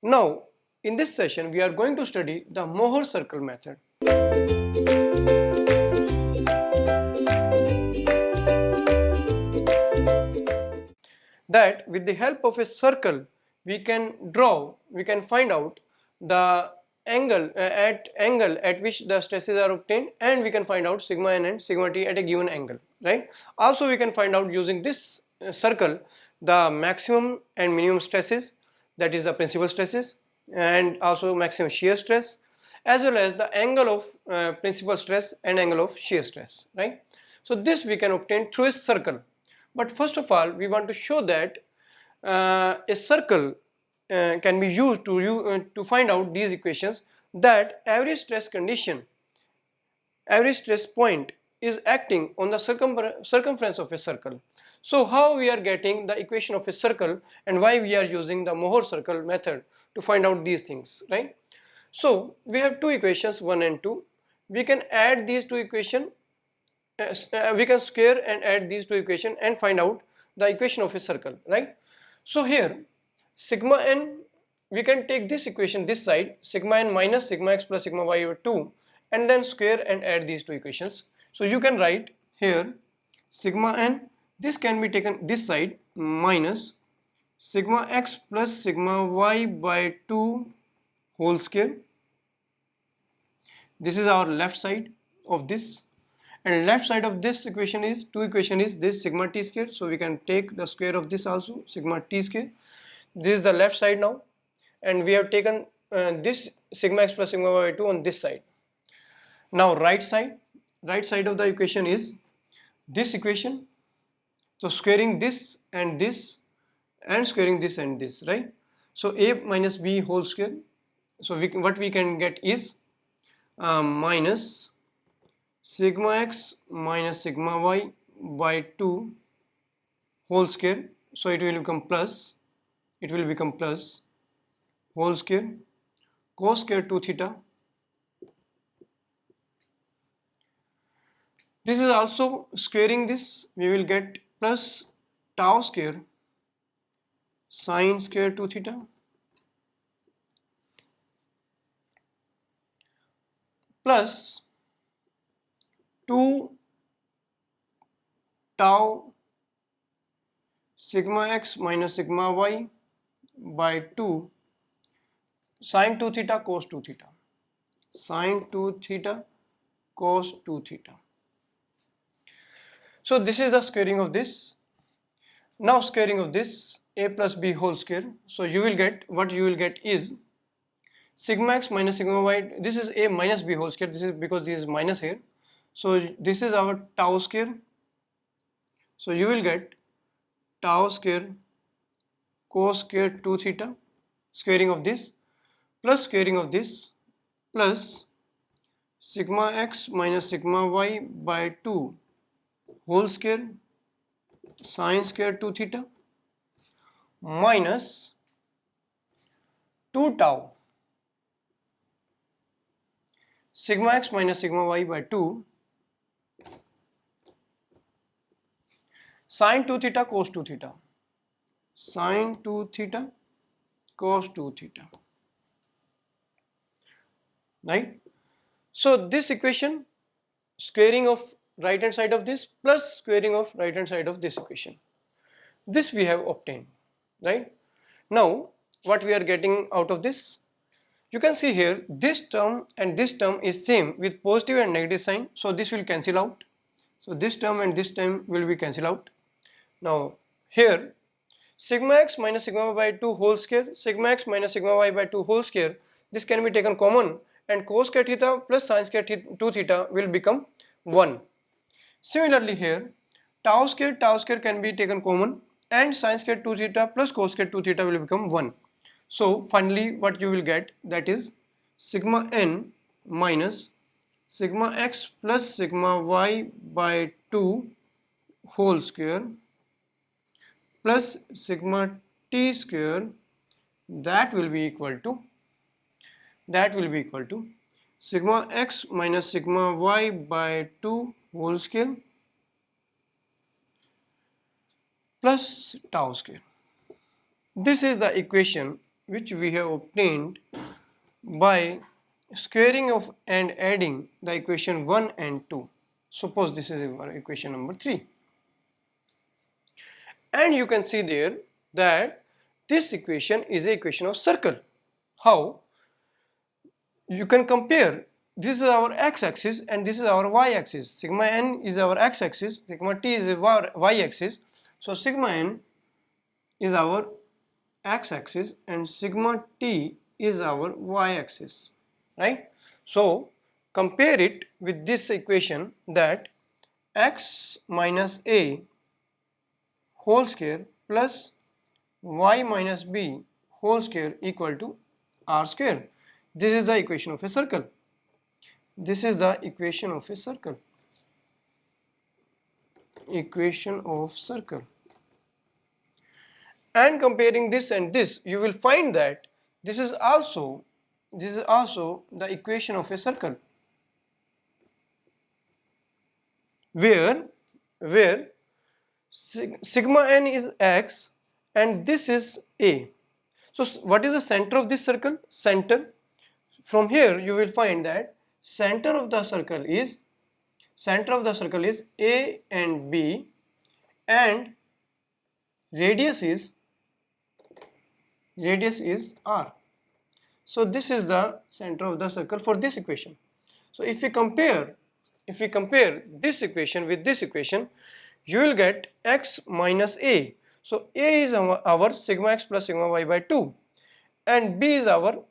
Now, in this session, we are going to study the Mohr circle method. That with the help of a circle, we can find out the angle at which the stresses are obtained, and we can find out sigma n and sigma t at a given angle, right? Also, we can find out using this circle the maximum and minimum stresses, that is the principal stresses, and also maximum shear stress, as well as the angle of principal stress and angle of shear stress, right? So this we can obtain through a circle. But first of all, we want to show that a circle can be used to find out these equations, that every stress condition, every stress point is acting on the circumference of a circle. So how we are getting the equation of a circle, and why we are using the Mohr circle method to find out these things, right? So we have two equations, 1 and 2. We can add these two equations, we can square and add these two equations and find out the equation of a circle, right? So here sigma n, we can take this equation this side, sigma n minus sigma x plus sigma y over 2, and then square and add these two equations. So you can write here sigma n, this can be taken this side, minus sigma x plus sigma y by 2 whole square. This is our left side of this, and left side of this equation is this sigma t square, so we can take the square of this also, sigma t square. This is the left side now, and we have taken this sigma x plus sigma y by 2 on this side. Now right side of the equation is this equation, so squaring this and this and squaring this and this, right? So a minus b whole square, so what we can get is minus sigma x minus sigma y by 2 whole square, so it will become plus whole square cos square 2 theta. This is also squaring this, we will get plus tau square sine square 2 theta plus 2 tau sigma x minus sigma y by 2 sine 2 theta cos 2 theta, sine 2 theta cos 2 theta. So this is the squaring of this. Now squaring of this, a plus b whole square, so you will get, what you will get is sigma x minus sigma y, this is a minus b whole square, this is because this is minus here, so this is our tau square, so you will get tau square cos square 2 theta, squaring of this plus squaring of this, plus sigma x minus sigma y by 2 whole square sine square 2 theta minus 2 tau sigma x minus sigma y by 2 sine 2 theta cos 2 theta, sine 2 theta cos 2 theta, right? So this equation, squaring of right hand side of this plus squaring of right hand side of this equation, this we have obtained, right? Now what we are getting out of this, you can see here this term and this term is same with positive and negative sign, so this will cancel out, so this term and this term will be cancel out. Now here sigma x minus sigma y by 2 whole square, sigma x minus sigma y by 2 whole square, this can be taken common, and cos square theta plus sin square 2 theta will become 1. Similarly here tau square can be taken common, and sin square 2 theta plus cos square 2 theta will become 1. So finally what you will get, that is sigma n minus sigma x plus sigma y by 2 whole square plus sigma t square, that will be equal to sigma x minus sigma y by 2 whole square plus tau square. This is the equation which we have obtained by squaring of and adding the equation 1 and 2. Suppose this is our equation number 3. And you can see there that this equation is an equation of circle. How? You can compare, this is our x-axis and this is our y-axis. Sigma n is our x-axis, sigma t is our y-axis. So sigma n is our x-axis and sigma t is our y-axis, right? So compare it with this equation, that x minus a whole square plus y minus b whole square equal to r square. This is the equation of a circle. This is the equation of a circle. Equation of circle. And comparing this and this, you will find that this is also the equation of a circle, where sigma n is x and this is a. So what is the center of this circle? Center. From here you will find that center of the circle is a and b, and radius is r. So this is the center of the circle for this equation. So if we compare this equation with this equation, you will get x minus a. So a is our sigma x plus sigma y by 2 and b is our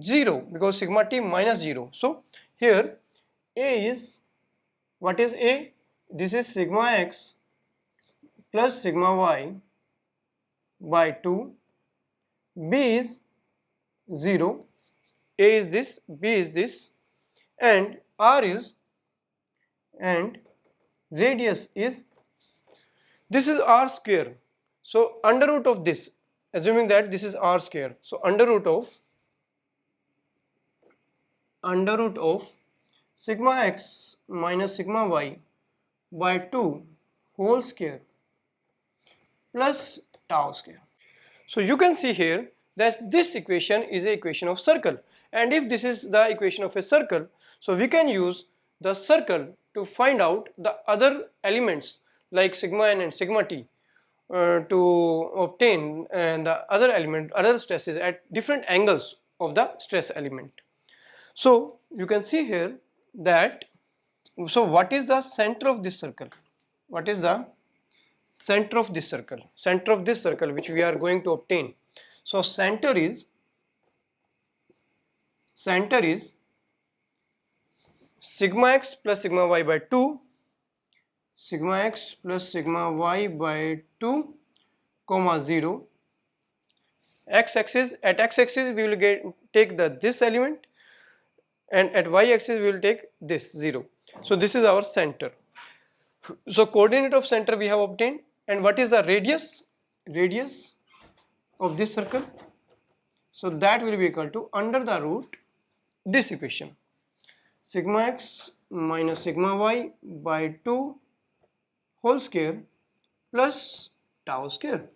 0 because sigma t minus 0. So here a is, what is a? This is sigma x plus sigma y by 2, b is 0, a is this, b is this, and r is, and radius is, this is r square. So under root of this, assuming that this is r square, so under root of sigma x minus sigma y by 2 whole square plus tau square. So you can see here that this equation is an equation of circle, and if this is the equation of a circle, so we can use the circle to find out the other elements like sigma n and sigma t to obtain the other stresses at different angles of the stress element. So you can see here that, so what is the center of this circle? What is the center of this circle? Center of this circle which we are going to obtain. So center is sigma x plus sigma y by 2, sigma x plus sigma y by 2, comma 0. X-axis, at x-axis we will take this element, and at y-axis we will take this 0. So this is our center. So coordinate of center we have obtained, and what is the radius? Radius of this circle, so that will be equal to under the root this equation, sigma x minus sigma y by 2 whole square plus tau square.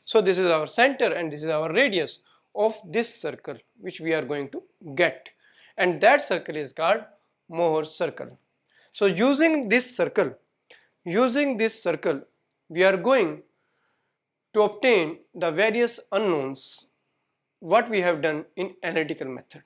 So this is our center and this is our radius of this circle which we are going to get, and that circle is called Mohr circle. So using this circle we are going to obtain the various unknowns what we have done in analytical method.